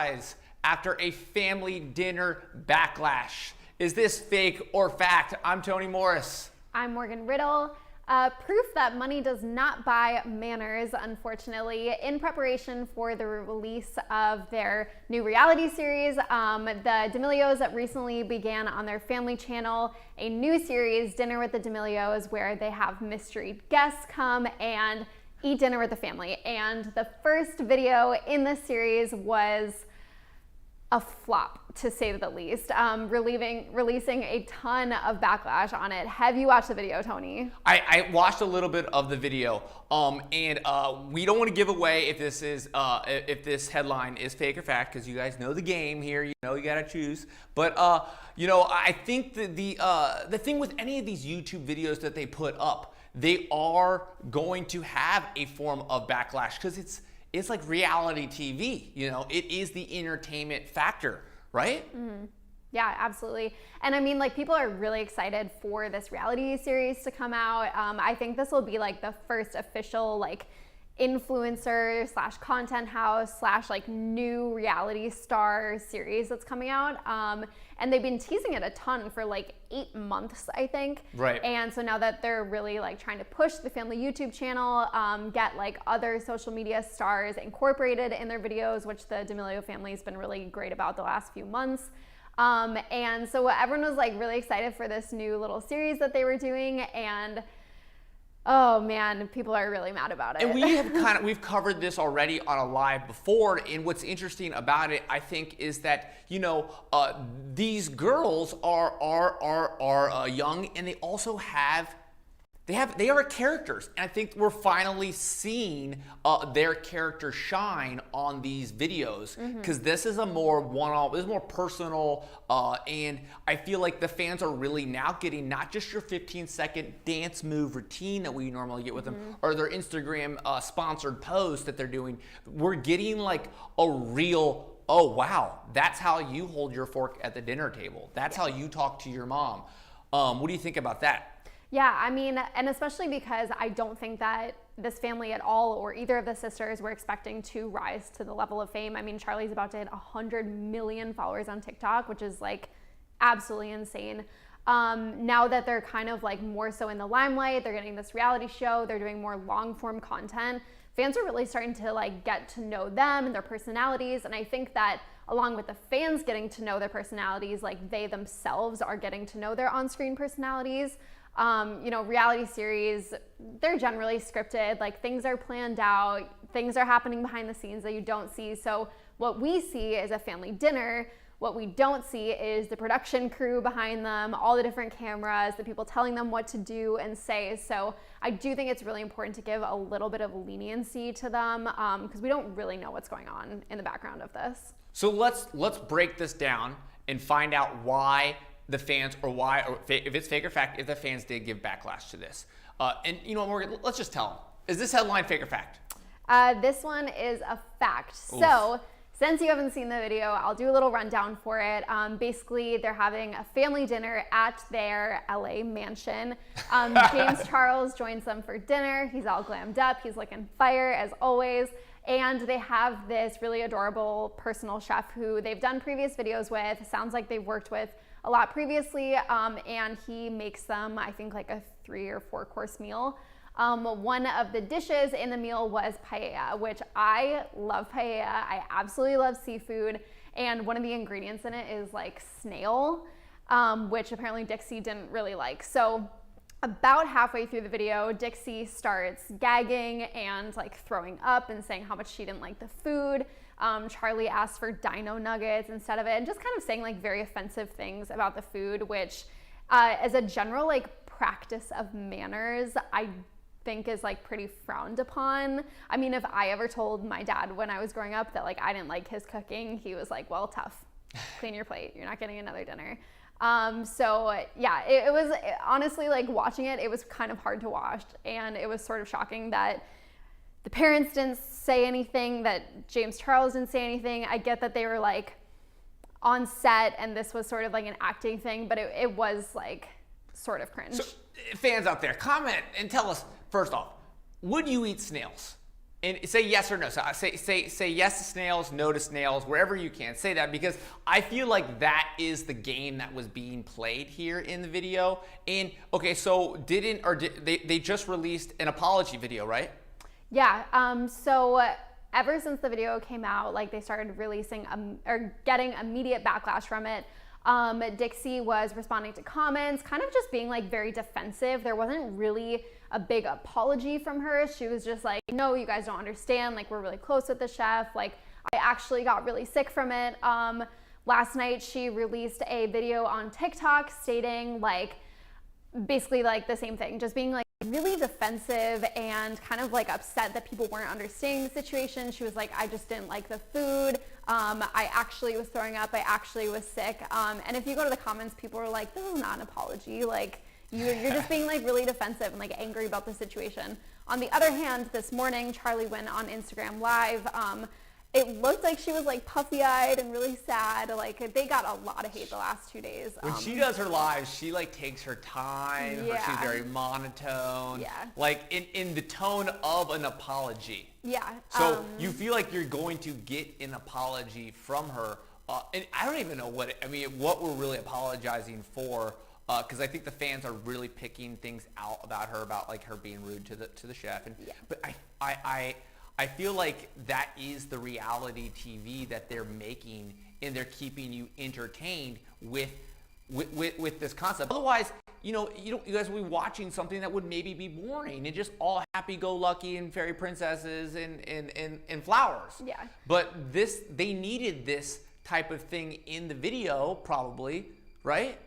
rise after a family dinner backlash. Is this fake or fact? I'm Tony Morris. I'm Morgan Riddle. Proof that money does not buy manners, unfortunately. In preparation for the release of their new reality series, the D'Amelios recently began on their family channel a new series, Dinner with the D'Amelios, where they have mystery guests come and eat dinner with the family. And the first video in this series was a flop, to say the least, releasing a ton of backlash on it. Have you watched the video, Tony? I watched a little bit of the video, and we don't want to give away if this is if this headline is fake or fact, because you guys know the game here. You know you gotta choose. But you know, I think that the thing with any of these YouTube videos that they put up, they are going to have a form of backlash because it's like reality TV, you know, it is the entertainment factor, right? Mm-hmm. Yeah, absolutely. And I mean, like, people are really excited for this reality series to come out. I think this will be like the first official like influencer slash content house slash like new reality star series that's coming out. And they've been teasing it a ton for like 8 months, I think. Right. And so now that they're really like trying to push the family YouTube channel, get like other social media stars incorporated in their videos, which the D'Amelio family has been really great about the last few months. And so everyone was like really excited for this new little series that they were doing, and oh man, people are really mad about it. And we've covered this already on a live before, and what's interesting about it, I think, is that, you know, these girls are young, and they also they are characters, and I think we're finally seeing their character shine on these videos, because this is a more one-off, this is more personal, and I feel like the fans are really now getting not just your 15-second dance move routine that we normally get with them, or their Instagram sponsored post that they're doing. We're getting like a real, oh wow, that's how you hold your fork at the dinner table. That's how you talk to your mom. What do you think about that? Yeah, I mean, and especially because I don't think that this family at all, or either of the sisters, were expecting to rise to the level of fame. I mean, Charli's about to hit 100 million followers on TikTok, which is like absolutely insane. Now that they're kind of like more so in the limelight, they're getting this reality show, they're doing more long form content, fans are really starting to like get to know them and their personalities. And I think that along with the fans getting to know their personalities, like they themselves are getting to know their on-screen personalities. You know, reality series, they're generally scripted, like things are planned out, things are happening behind the scenes that you don't see. So what we see is a family dinner. What we don't see is the production crew behind them, all the different cameras, the people telling them what to do and say. So I do think it's really important to give a little bit of leniency to them, because we don't really know what's going on in the background of this. So let's break this down and find out why the fans, or if it's fake or fact, if the fans did give backlash to this. And you know what, Morgan, let's just tell them. Is this headline fake or fact? This one is a fact. Oof. So since you haven't seen the video, I'll do a little rundown for it. Basically, they're having a family dinner at their LA mansion. James Charles joins them for dinner. He's all glammed up. He's looking fire as always. And they have this really adorable personal chef who they've done previous videos with. Sounds like they've worked with a lot previously, and he makes them, I think, like a 3 or 4 course meal. One of the dishes in the meal was paella, which I love paella. I absolutely love seafood, and one of the ingredients in it is like snail, which apparently Dixie didn't really like. So about halfway through the video, Dixie starts gagging and like throwing up and saying how much she didn't like the food. Charli asked for dino nuggets instead of it, and just kind of saying like very offensive things about the food, which as a general like practice of manners, I think is like pretty frowned upon. I mean, if I ever told my dad when I was growing up that like I didn't like his cooking, he was like, well, tough, clean your plate, you're not getting another dinner. So yeah, it was honestly, like, watching it, it was kind of hard to watch, and it was sort of shocking that the parents didn't say anything, that James Charles didn't say anything. I get that they were like on set and this was sort of like an acting thing, but it was like sort of cringe. So fans out there, comment and tell us, first off, would you eat snails? And say yes or no. So say yes to snails, no to snails, wherever you can. Say that, because I feel like that is the game that was being played here in the video. And okay, so they just released an apology video, right? Yeah. So ever since the video came out, like they started releasing or getting immediate backlash from it. Dixie was responding to comments, kind of just being like very defensive. There wasn't really a big apology from her. She was just like, no, you guys don't understand. Like, we're really close with the chef. Like, I actually got really sick from it. Last night she released a video on TikTok stating like, basically like the same thing, just being like really defensive and kind of like upset that people weren't understanding the situation. She was like, I just didn't like the food. I actually was throwing up. I actually was sick. And if you go to the comments, people are like, this is not an apology. Like, you're just being like really defensive and like angry about the situation. On the other hand, this morning, Charli went on Instagram Live. It looked like she was like puffy-eyed and really sad. Like, they got a lot of hate the last 2 days. When she does her lives, she like takes her time. Yeah. She's very monotone. Yeah. Like in the tone of an apology. Yeah. So you feel like you're going to get an apology from her. And I don't even know what we're really apologizing for. Because I think the fans are really picking things out about her, about like her being rude to the chef. And yeah. But I feel like that is the reality TV that they're making, and they're keeping you entertained with this concept. Otherwise, you guys will be watching something that would maybe be boring and just all happy-go-lucky and fairy princesses and flowers. Yeah. But they needed this type of thing in the video, probably, right?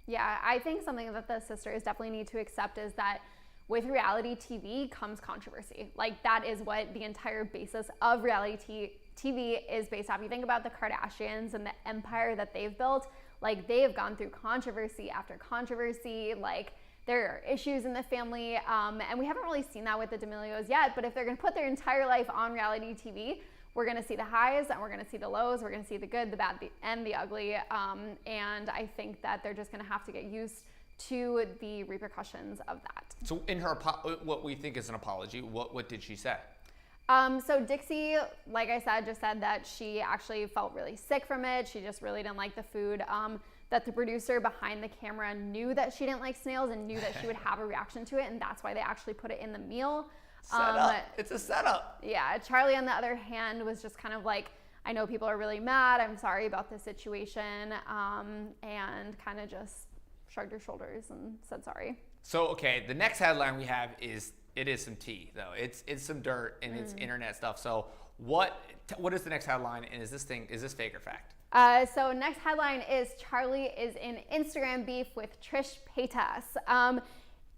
Yeah, I think something that the sisters definitely need to accept is that with reality TV comes controversy. Like, that is what the entire basis of reality TV is based off. You think about the Kardashians and the empire that they've built, like they have gone through controversy after controversy. Like, there are issues in the family, and we haven't really seen that with the D'Amelios yet, but if they're gonna put their entire life on reality TV, we're gonna see the highs and we're gonna see the lows. We're gonna see the good, the bad, and the ugly. And I think that they're just gonna have to get used to the repercussions of that. So in her, what we think is an apology, what did she say? So Dixie, like I said, just said that she actually felt really sick from it. She just really didn't like the food. That the producer behind the camera knew that she didn't like snails and knew that she would have a reaction to it, and that's why they actually put it in the meal. It's a setup. Yeah, Charli, on the other hand, was just kind of like, I know people are really mad. I'm sorry about the situation, and kind of just shrugged her shoulders and said sorry. So, okay, the next headline we have is some tea, though. It's some dirt and it's internet stuff. So what is the next headline, and is this fake or fact? So next headline is Charli is in Instagram beef with Trish Paytas.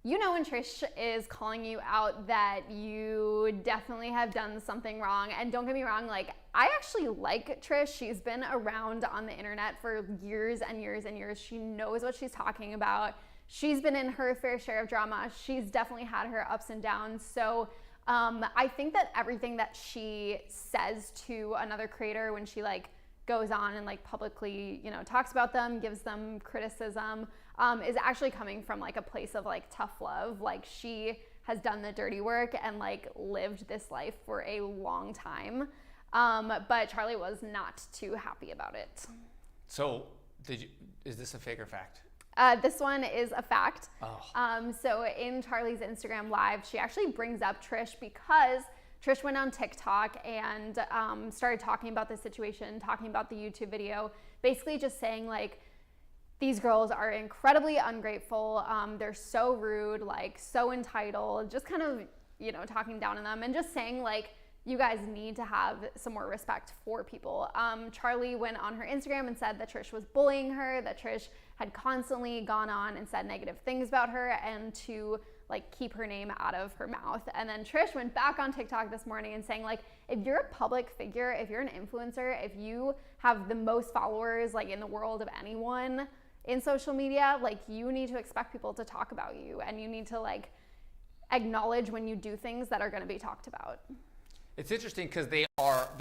You know when Trish is calling you out that you definitely have done something wrong. And don't get me wrong, like, I actually like Trish. She's been around on the internet for years and years and years. She knows what she's talking about. She's been in her fair share of drama. She's definitely had her ups and downs. So I think that everything that she says to another creator when she like goes on and like publicly, talks about them, gives them criticism, is actually coming from like a place of like tough love. Like, she has done the dirty work and like lived this life for a long time. But Charli was not too happy about it. So is this a fake or fact? This one is a fact. Oh. So in Charli's Instagram Live, she actually brings up Trish because Trish went on TikTok and started talking about the situation, talking about the YouTube video, basically just saying like, these girls are incredibly ungrateful. They're so rude, like so entitled, just kind of, talking down on them and just saying like, you guys need to have some more respect for people. Charli went on her Instagram and said that Trish was bullying her, that Trish had constantly gone on and said negative things about her and to like keep her name out of her mouth. And then Trish went back on TikTok this morning and saying like, if you're a public figure, if you're an influencer, if you have the most followers like in the world of anyone in social media, like, you need to expect people to talk about you and you need to like acknowledge when you do things that are going to be talked about. It's interesting because they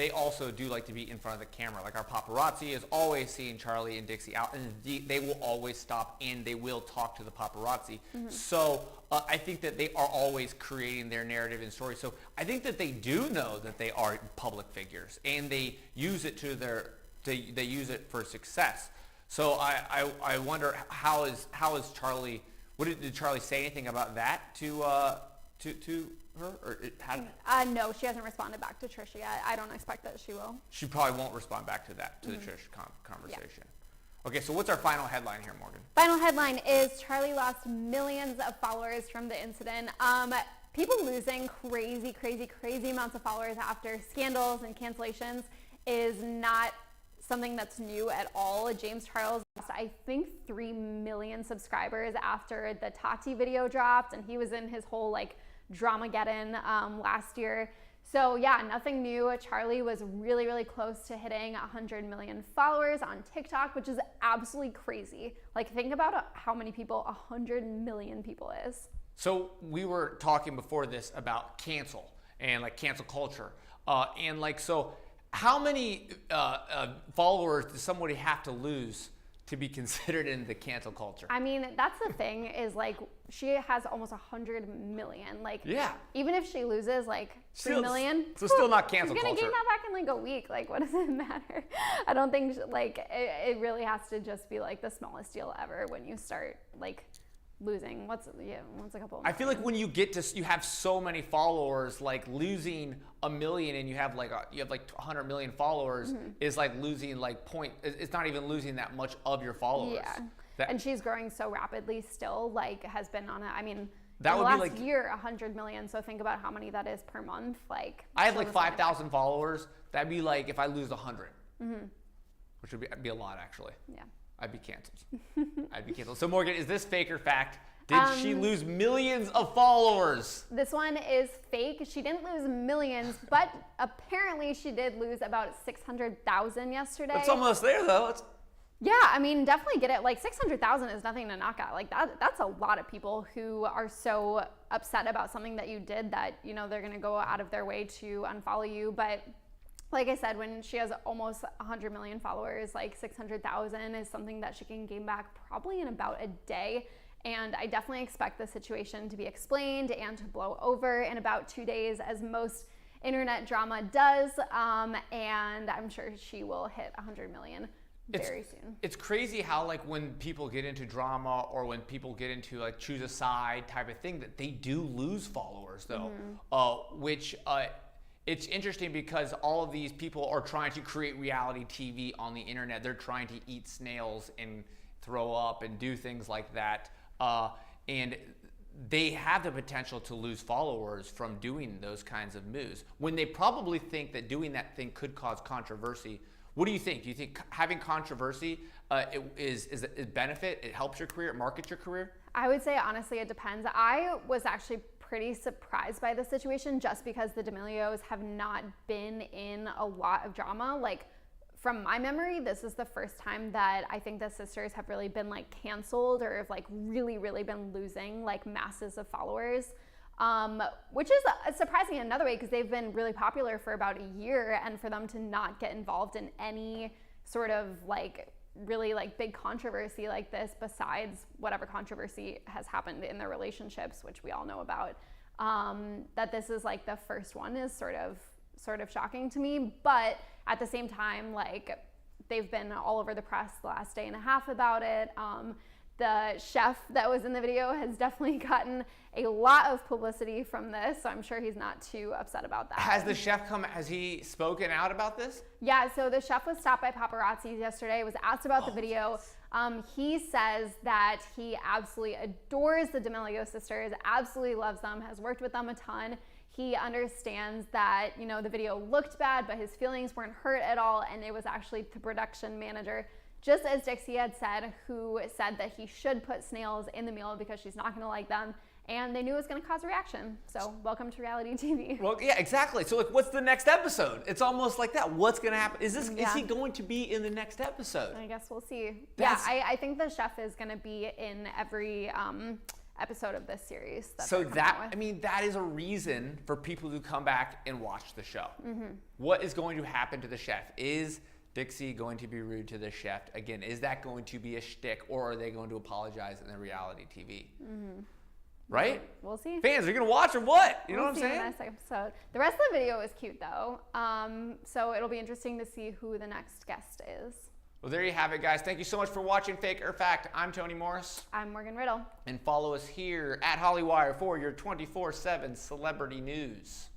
also do like to be in front of the camera. Like our paparazzi is always seeing Charli and Dixie out, and they will always stop and they will talk to the paparazzi. So I think that they are always creating their narrative and story. So I think that they do know that they are public figures, and they use it they use it for success. So I wonder how is Charli? Did Charli say anything about that to her? Or no, she hasn't responded back to Trish yet. I don't expect that she will. She probably won't respond back to that, to the Trish conversation. Yeah. Okay, so what's our final headline here, Morgan? Final headline is Charli lost millions of followers from the incident. People losing crazy amounts of followers after scandals and cancellations is not something that's new at all. James Charles lost, I think, 3 million subscribers after the Tati video dropped, and he was in his whole Dramageddon last year. So yeah, nothing new. Charli was really close to hitting 100 million followers on TikTok, which is absolutely crazy. Think about how many people 100 million people is. So we were talking before this about cancel and cancel culture, so how many followers does somebody have to lose to be considered in the cancel culture? I mean, that's the thing is she has almost 100 million. Yeah. Even if she loses 3 million. So still not cancel she's culture. She's gonna gain that back in a week. What does it matter? I don't think it really has to just be the smallest deal ever when you start losing. What's a couple of I feel like when you have so many followers, losing 1 million and you have 100 million followers is losing it's not even losing that much of your followers. Yeah. And she's growing so rapidly still, has been on that would be last year 100 million. So think about how many that is per month. I have 5,000 followers. That'd be if I lose 100, which would be a lot actually. Yeah. I'd be canceled. So Morgan, is this fake or fact? Did she lose millions of followers? This one is fake. She didn't lose millions, but apparently she did lose about 600,000 yesterday. It's almost there though. Yeah, definitely get it. 600,000 is nothing to knock at. That's a lot of people who are so upset about something that you did that, they're going to go out of their way to unfollow you. But like I said, when she has almost 100 million followers, 600,000 is something that she can gain back probably in about a day. And I definitely expect the situation to be explained and to blow over in about 2 days, as most internet drama does. And I'm sure she will hit 100 million very soon. It's crazy how when people get into drama or when people get into choose a side type of thing, that they do lose followers though, which it's interesting because all of these people are trying to create reality TV on the internet. They're trying to eat snails and throw up and do things like that. And they have the potential to lose followers from doing those kinds of moves when they probably think that doing that thing could cause controversy. What do you think? Do you think having controversy is a benefit? It helps your career, it markets your career? I would say, honestly, it depends. I was actually pretty surprised by the situation just because the D'Amelios have not been in a lot of drama. From my memory, this is the first time that I think the sisters have really been canceled or have really been losing masses of followers, which is surprising in another way because they've been really popular for about a year, and for them to not get involved in any sort of really big controversy like this, besides whatever controversy has happened in their relationships, which we all know about, that this is the first one is sort of shocking to me. But at the same time, they've been all over the press the last day and a half about it. The chef that was in the video has definitely gotten a lot of publicity from this, so I'm sure he's not too upset about that. Has he spoken out about this? Yeah, so the chef was stopped by paparazzi yesterday, was asked about the video. He says that he absolutely adores the D'Amelio sisters, absolutely loves them, has worked with them a ton. He understands that, the video looked bad, but his feelings weren't hurt at all, and it was actually the production manager, just as Dixie had said, who said that he should put snails in the meal because she's not going to like them, and they knew it was going to cause a reaction. So welcome to reality TV. Well, yeah, exactly. So what's the next episode? It's almost like that. What's going to happen? Is he going to be in the next episode? I guess we'll see. I think the chef is going to be in every episode of this series. So that, I mean, that is a reason for people to come back and watch the show. What is going to happen to the chef? Is Dixie going to be rude to the chef? Again, is that going to be a shtick, or are they going to apologize in the reality TV? Right? We'll see. Fans, are you going to watch or what? You know what I'm saying? In the next episode. The rest of the video is cute though. So it'll be interesting to see who the next guest is. Well, there you have it, guys. Thank you so much for watching Fake or Fact. I'm Tony Morris. I'm Morgan Riddle. And follow us here at Hollywire for your 24/7 celebrity news.